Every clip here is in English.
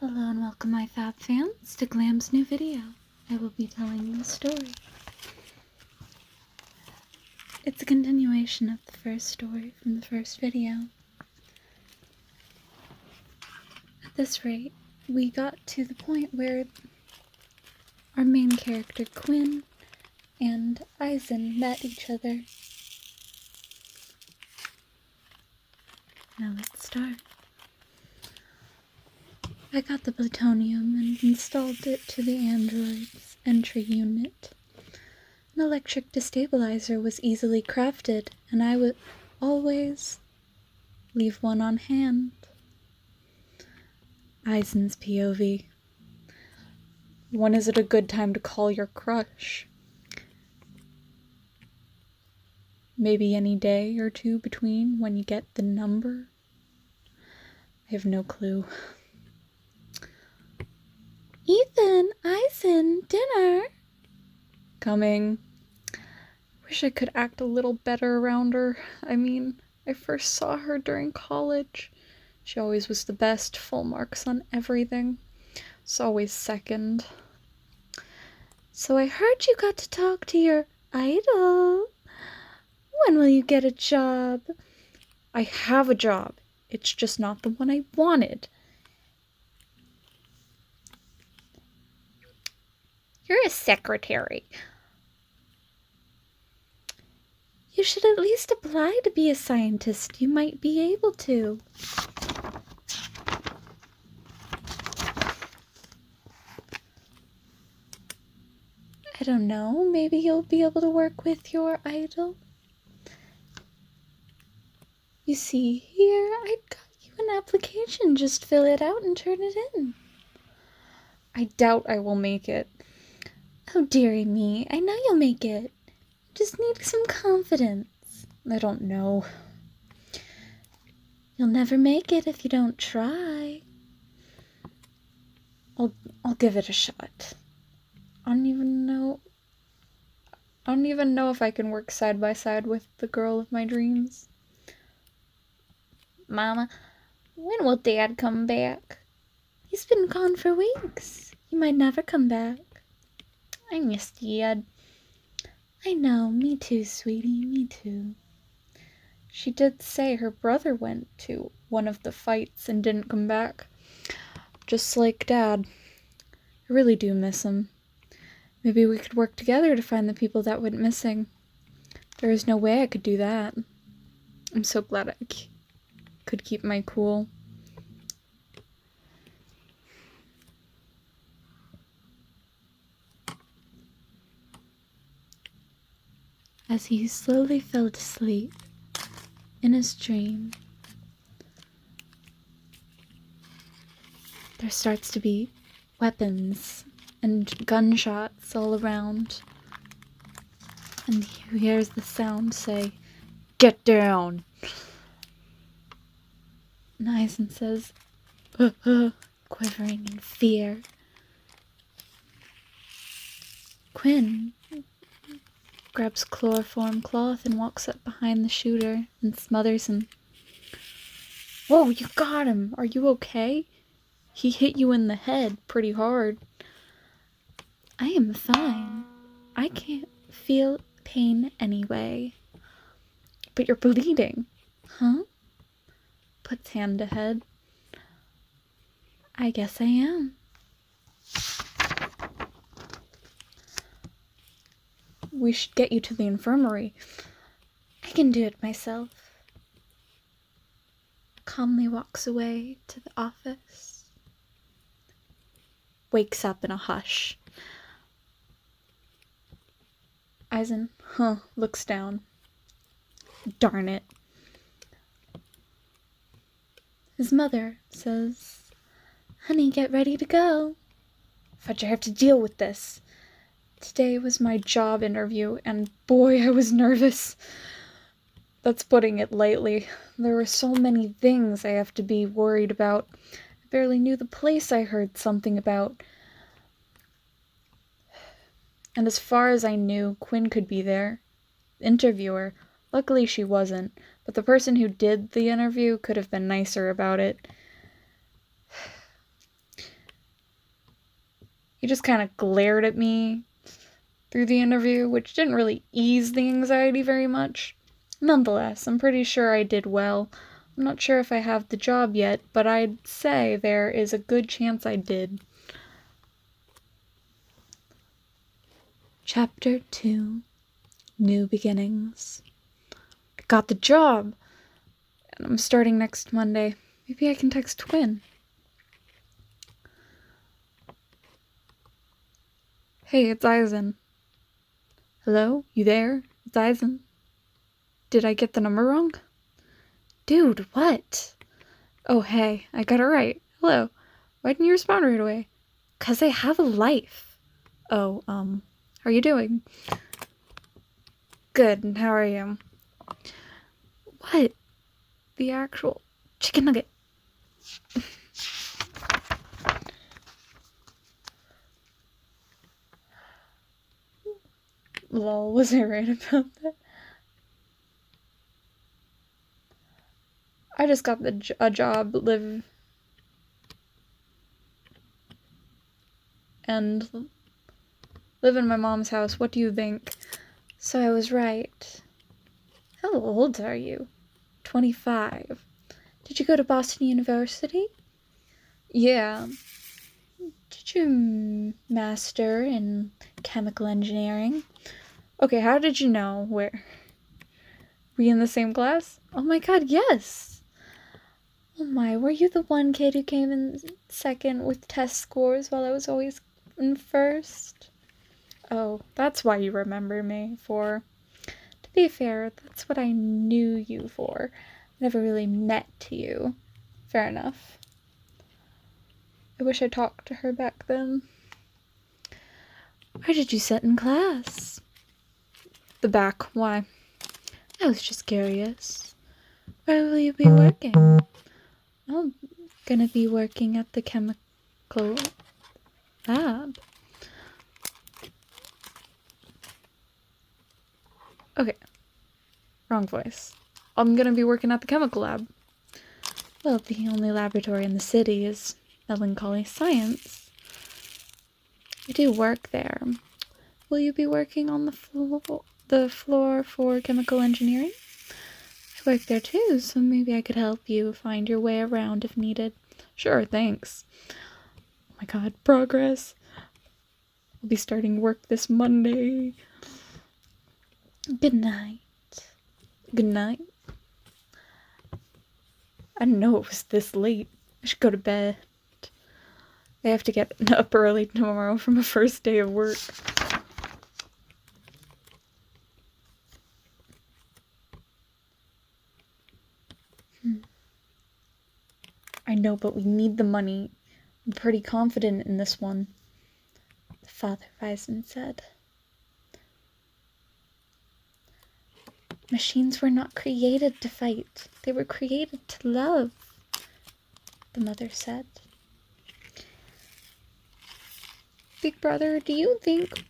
Hello and welcome my fab fans to Glam's new video. I will be telling the story. It's a continuation of the first story from the first video. At this rate, we got to the point where our main character Quinn and Eisen met each other. Now let's start. I got the plutonium and installed it to the android's entry unit. An electric destabilizer was easily crafted, and I would always leave one on hand. Eisen's POV. When is it a good time to call your crush? Maybe any day or two between when you get the number? I have no clue. Ethan, Eisen, dinner. Coming. Wish I could act a little better around her. I mean, I first saw her during college. She always was the best, full marks on everything. Was always second. So I heard you got to talk to your idol. When will you get a job? I have a job. It's just not the one I wanted. You're a secretary. You should at least apply to be a scientist. You might be able to. I don't know. Maybe you'll be able to work with your idol. You see here, I got you an application. Just fill it out and turn it in. I doubt I will make it. Oh, dearie me, I know you'll make it. Just need some confidence. I don't know. You'll never make it if you don't try. I'll give it a shot. I don't even know if I can work side by side with the girl of my dreams. Mama, when will Dad come back? He's been gone for weeks. He might never come back. I miss Dad. I know, me too, sweetie, me too. She did say her brother went to one of the fights and didn't come back. Just like Dad. I really do miss him. Maybe we could work together to find the people that went missing. There is no way I could do that. I'm so glad I could keep my cool. As he slowly fell to sleep in his dream, there starts to be weapons and gunshots all around, and he hears the sound say, "Get down!" And Eisen says, quivering in fear. Quinn grabs chloroform cloth and walks up behind the shooter and smothers him. Whoa, you got him! Are you okay? He hit you in the head pretty hard. I am fine. I can't feel pain anyway. But you're bleeding. Huh? Puts hand to head. I guess I am. We should get you to the infirmary. I can do it myself. Calmly walks away to the office. Wakes up in a hush. Eisen, looks down. Darn it. His mother says, "Honey, get ready to go." Fudge, I have to deal with this. Today was my job interview, and boy, I was nervous. That's putting it lightly. There were so many things I have to be worried about. I barely knew the place I heard something about. And as far as I knew, Quinn could be there. The interviewer. Luckily she wasn't, but the person who did the interview could have been nicer about it. He just kind of glared at me through the interview, which didn't really ease the anxiety very much. Nonetheless, I'm pretty sure I did well. I'm not sure if I have the job yet, but I'd say there is a good chance I did. Chapter 2. New Beginnings. I got the job! And I'm starting next Monday. Maybe I can text Twin. Hey, it's Eisen. Hello? You there? It's Eisen. Did I get the number wrong? Dude, what? Oh, hey, I got it right. Hello. Why didn't you respond right away? 'Cause I have a life. Oh, how are you doing? Good, and how are you? What? The actual chicken nugget. Lol, was I right about that? I just got a job, live in my mom's house. What do you think? So I was right. How old are you? 25. Did you go to Boston University? Yeah. Did you master in chemical engineering? Okay, how did you know? Where? Were you in the same class? Oh my god, yes! Oh my, were you the one kid who came in second with test scores while I was always in first? Oh, that's why you remember me for. To be fair, that's what I knew you for. Never really met you. Fair enough. I wish I talked to her back then. Where did you sit in class? The back. Why? I was just curious. Where will you be working? I'm gonna be working at the chemical lab. Okay. Wrong voice. I'm gonna be working at the chemical lab. Well, the only laboratory in the city is melancholy science. I do work there. Will you be working on the floor for chemical engineering? I work there too, so maybe I could help you find your way around if needed. Sure, thanks. Oh my god, progress. I'll be starting work this Monday. Good night. Good night. I didn't know it was this late. I should go to bed. I have to get up early tomorrow for my first day of work. I know, but we need the money. I'm pretty confident in this one, the Father Weisman said. Machines were not created to fight. They were created to love, the mother said. Big brother, do you think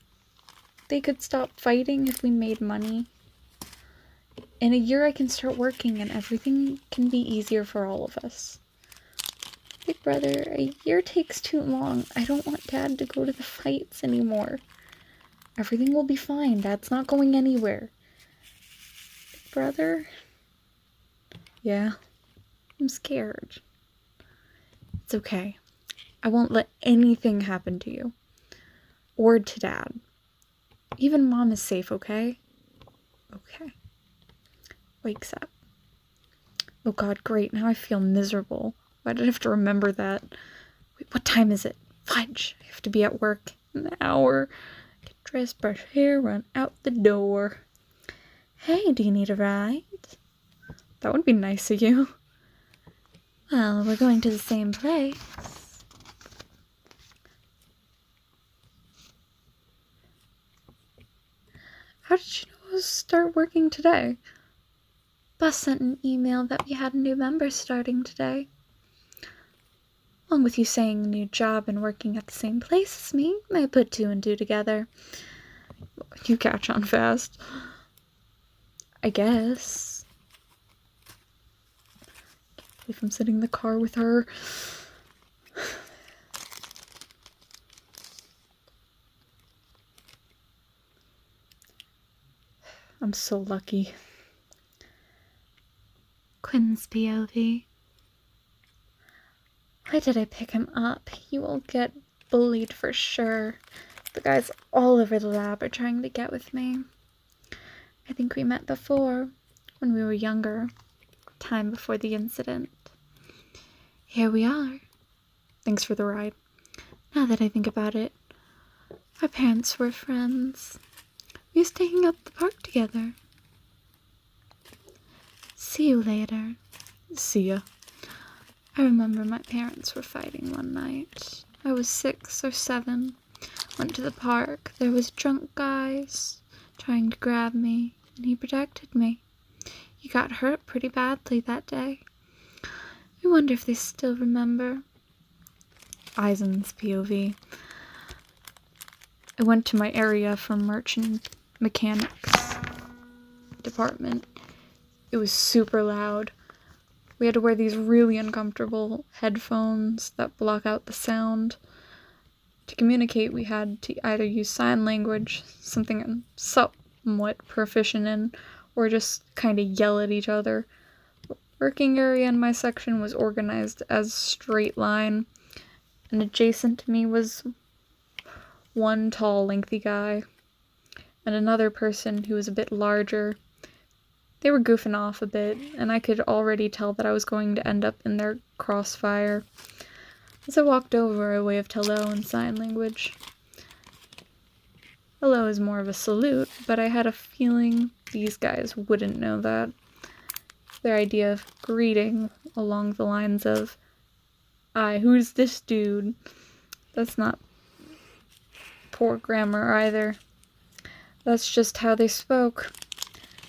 they could stop fighting if we made money? In a year I can start working and everything can be easier for all of us. Big brother, a year takes too long. I don't want Dad to go to the fights anymore. Everything will be fine. Dad's not going anywhere. Big brother? Yeah, I'm scared. It's okay. I won't let anything happen to you. Or to Dad. Even Mom is safe, okay? Okay. Wakes up. Oh god, great. Now I feel miserable. Why did I have to remember that? Wait, what time is it? Fudge. I have to be at work in an hour. Get dressed, brush hair, run out the door. Hey, do you need a ride? That would be nice of you. Well, we're going to the same place. How did you know start working today? Boss sent an email that we had a new member starting today. Along with you saying new job and working at the same place as me, I put 2 and 2 together. You catch on fast. I guess. Can't believe I'm sitting in the car with her. I'm so lucky. Quinn's POV. Why did I pick him up? He will get bullied for sure. The guys all over the lab are trying to get with me. I think we met before, when we were younger, time before the incident. Here we are. Thanks for the ride. Now that I think about it, our parents were friends. We used to hang out at the park together. See you later. See ya. I remember my parents were fighting one night. I was 6 or 7. Went to the park. There was drunk guys trying to grab me, and he protected me. He got hurt pretty badly that day. I wonder if they still remember. Eisen's POV. I went to my area for merchant mechanics department. It was super loud. We had to wear these really uncomfortable headphones that block out the sound. To communicate, we had to either use sign language, something I'm somewhat proficient in, or just kind of yell at each other. The working area in my section was organized as straight line, and adjacent to me was one tall, lengthy guy, and another person who was a bit larger. They were goofing off a bit, and I could already tell that I was going to end up in their crossfire. As I walked over, I waved hello in sign language. Hello is more of a salute, but I had a feeling these guys wouldn't know that. Their idea of greeting along the lines of, "Hi, who's this dude?" That's not poor grammar either. That's just how they spoke.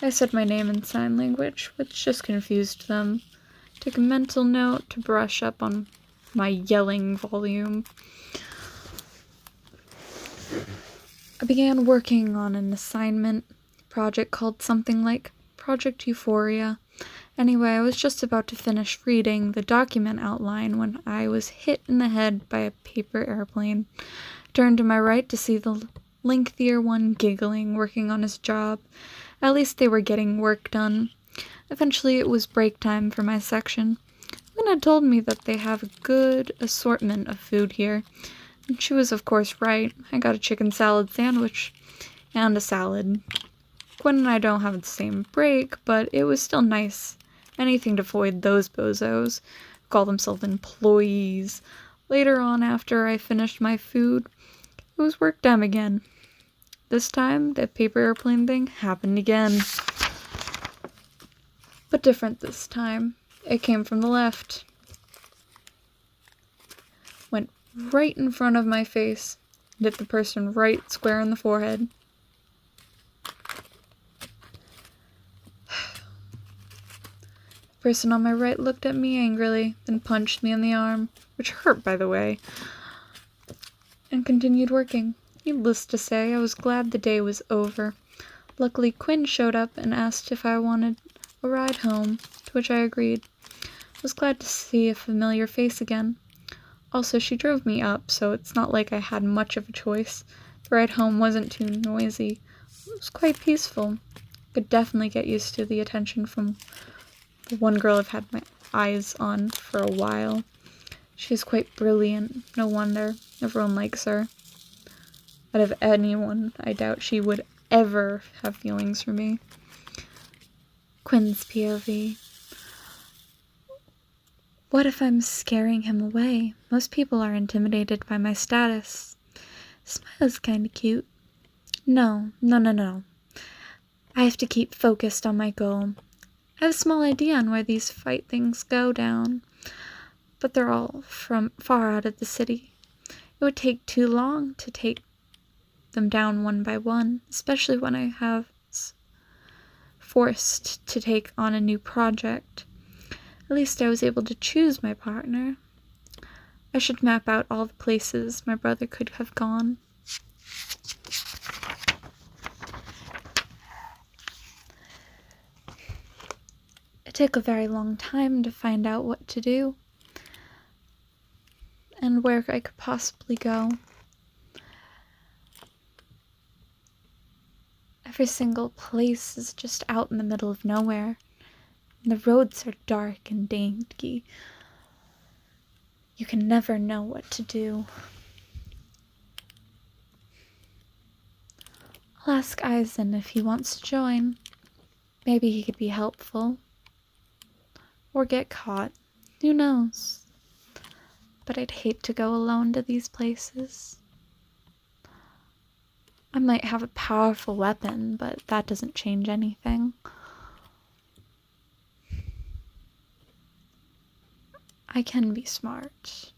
I said my name in sign language, which just confused them. Took a mental note to brush up on my yelling volume. I began working on an assignment project called something like Project Euphoria. Anyway, I was just about to finish reading the document outline when I was hit in the head by a paper airplane. Turned to my right to see the lengthier one giggling, working on his job. At least they were getting work done. Eventually it was break time for my section. Lynn had told me that they have a good assortment of food here, and she was of course right. I got a chicken salad sandwich and a salad. Gwen and I don't have the same break, but it was still nice. Anything to avoid those bozos who call themselves employees. Later on, after I finished my food, it was work time again. This time, the paper airplane thing happened again. But different this time. It came from the left. Went right in front of my face. Hit the person right square in the forehead. The person on my right looked at me angrily, then punched me in the arm, which hurt, by the way, and continued working. Needless to say, I was glad the day was over. Luckily, Quinn showed up and asked if I wanted a ride home, to which I agreed. I was glad to see a familiar face again. Also, she drove me up, so it's not like I had much of a choice. The ride home wasn't too noisy. It was quite peaceful. Could definitely get used to the attention from the one girl I've had my eyes on for a while. She is quite brilliant, no wonder. Everyone likes her. Out of anyone, I doubt she would ever have feelings for me. Quinn's POV. What if I'm scaring him away? Most people are intimidated by my status. Smile's kinda cute. No. I have to keep focused on my goal. I have a small idea on where these fight things go down, but they're all from far out of the city. It would take too long to take them down one by one, especially when I have forced to take on a new project. At least I was able to choose my partner. I should map out all the places my brother could have gone. It took a very long time to find out what to do and where I could possibly go. I Every single place is just out in the middle of nowhere. And the roads are dark and danky. You can never know what to do. I'll ask Eisen if he wants to join. Maybe he could be helpful. Or get caught. Who knows? But I'd hate to go alone to these places. I might have a powerful weapon, but that doesn't change anything. I can be smart,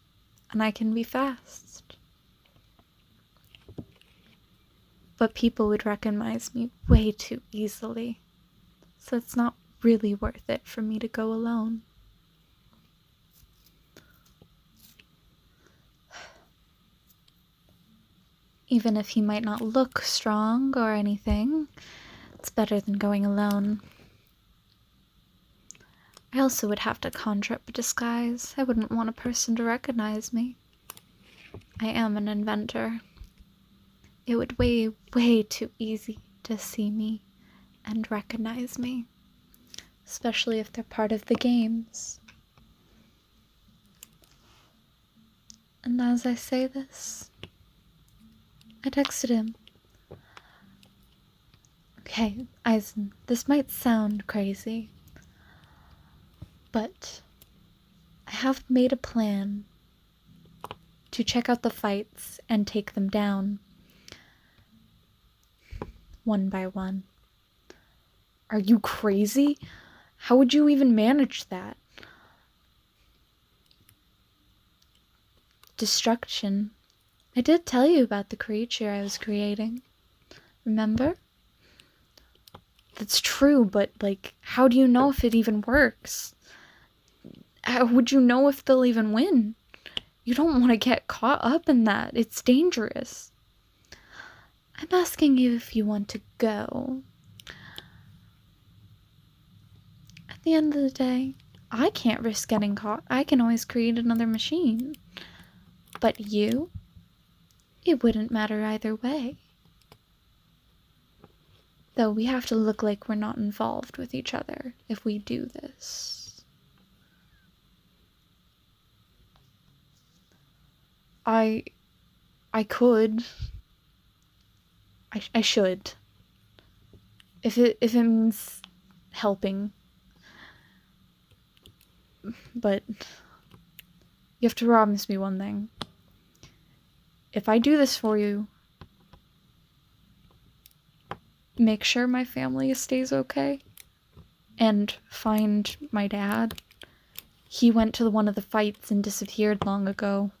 and I can be fast. But people would recognize me way too easily, so it's not really worth it for me to go alone. Even if he might not look strong or anything, it's better than going alone. I also would have to conjure up a disguise. I wouldn't want a person to recognize me. I am an inventor. It would be way too easy to see me and recognize me, especially if they're part of the games. And as I say this, I texted him. Okay, Eisen, this might sound crazy, but I have made a plan to check out the fights and take them down one by one. Are you crazy? How would you even manage that? Destruction. I did tell you about the creature I was creating. Remember? That's true, but, how do you know if it even works? How would you know if they'll even win? You don't want to get caught up in that. It's dangerous. I'm asking you if you want to go. At the end of the day, I can't risk getting caught. I can always create another machine. But you? It wouldn't matter either way. Though we have to look like we're not involved with each other if we do this. I could. I should. If it means helping. But you have to promise me one thing. If I do this for you, make sure my family stays okay. And find my dad. He went to one of the fights and disappeared long ago.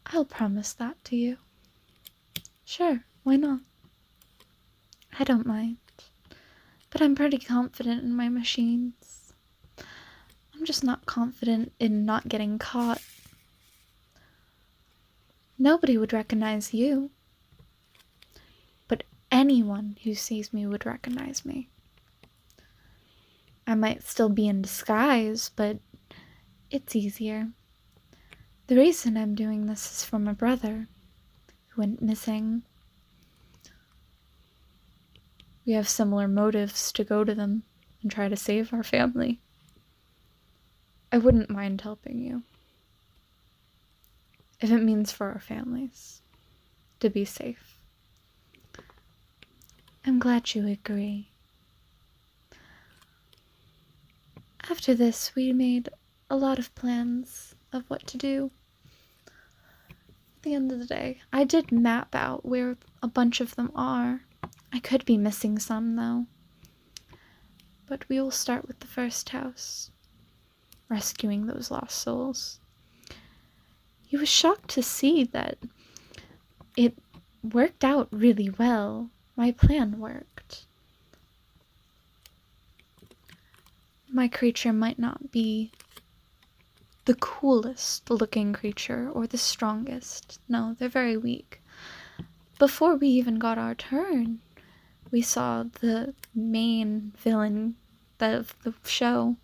I'll promise that to you. Sure, why not? I don't mind. But I'm pretty confident in my machines. I'm just not confident in not getting caught. Nobody would recognize you. But anyone who sees me would recognize me. I might still be in disguise, but it's easier. The reason I'm doing this is for my brother, who went missing. We have similar motives to go to them and try to save our family. I wouldn't mind helping you. If it means for our families to be safe. I'm glad you agree. After this, we made a lot of plans of what to do. At the end of the day, I did map out where a bunch of them are. I could be missing some, though. But we will start with the first house. Rescuing those lost souls. He was shocked to see that it worked out really well. My plan worked. My creature might not be the coolest looking creature or the strongest. No, they're very weak. Before we even got our turn, we saw the main villain of the show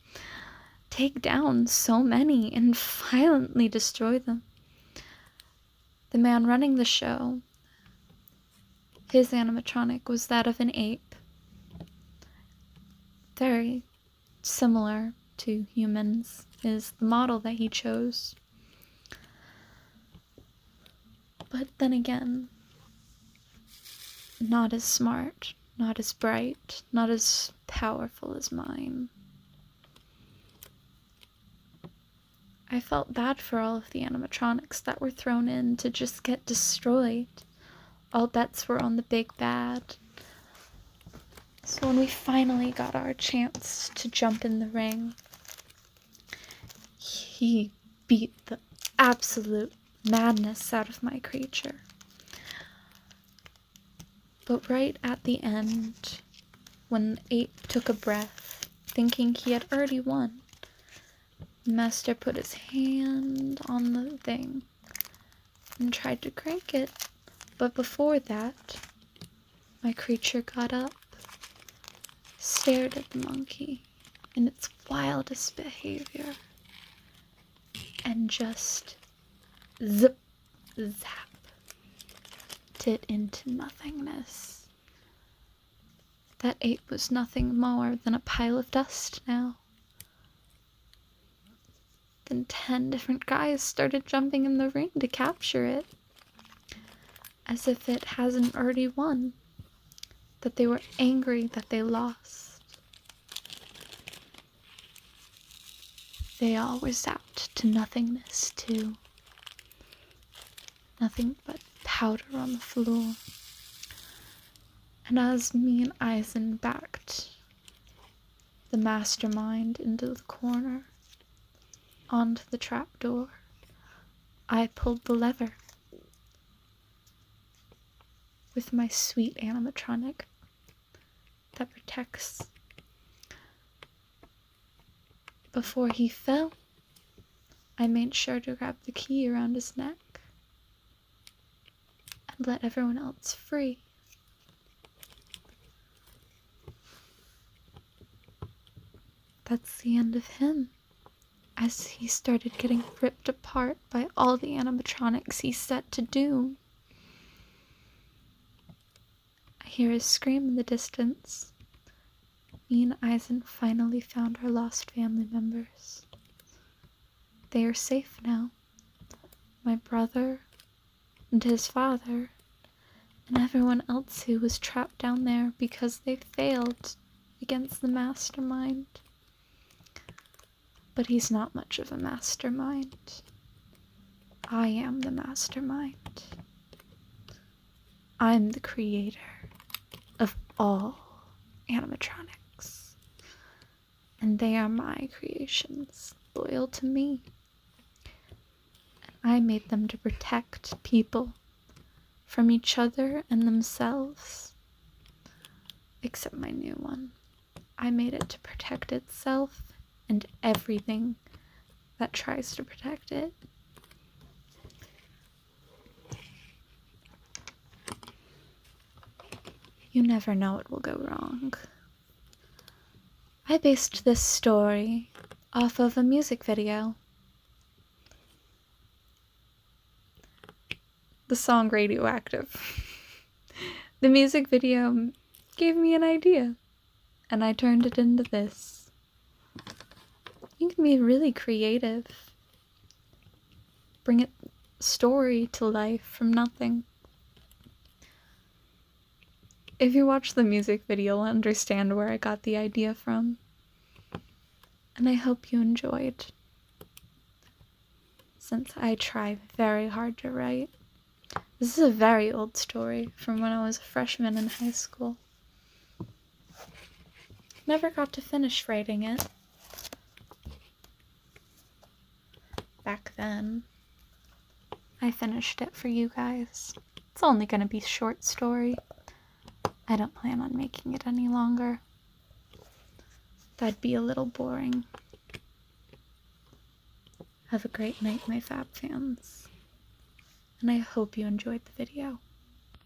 take down so many and violently destroy them. The man running the show His animatronic was that of an ape. Very similar to humans is the model that he chose. But then again, not as smart, not as bright, not as powerful as mine. I felt bad for all of the animatronics that were thrown in to just get destroyed. All bets were on the big bad. So when we finally got our chance to jump in the ring, he beat the absolute madness out of my creature. But right at the end, when the ape took a breath, thinking he had already won, the master put his hand on the thing and tried to crank it. But before that, my creature got up, stared at the monkey in its wildest behavior, and just zip, zap it into nothingness. That ape was nothing more than a pile of dust now. Then 10 different guys started jumping in the ring to capture it, as if it hasn't already won, that they were angry that they lost. They all were zapped to nothingness too. Nothing but powder on the floor. And as me and Eisen backed the mastermind into the corner, onto the trapdoor, I pulled the lever with my sweet animatronic that protects. Before he fell, I made sure to grab the key around his neck and let everyone else free. That's the end of him, as he started getting ripped apart by all the animatronics he set to doom. I hear his scream in the distance. Me and Eisen finally found our lost family members. They are safe now. My brother and his father and everyone else who was trapped down there because they failed against the mastermind. But he's not much of a mastermind. I am the mastermind. I'm the creator of all animatronics. And they are my creations, loyal to me. And I made them to protect people from each other and themselves. Except my new one. I made it to protect itself and everything that tries to protect it. You never know what will go wrong. I based this story off of a music video. The song Radioactive. The music video gave me an idea, and I turned it into this. You can be really creative. Bring a story to life from nothing. If you watch the music video, you'll understand where I got the idea from. And I hope you enjoyed, since I try very hard to write. This is a very old story from when I was a freshman in high school. Never got to finish writing it. Back then, I finished it for you guys. It's only going to be a short story. I don't plan on making it any longer. That'd be a little boring. Have a great night, my Fab fans. And I hope you enjoyed the video.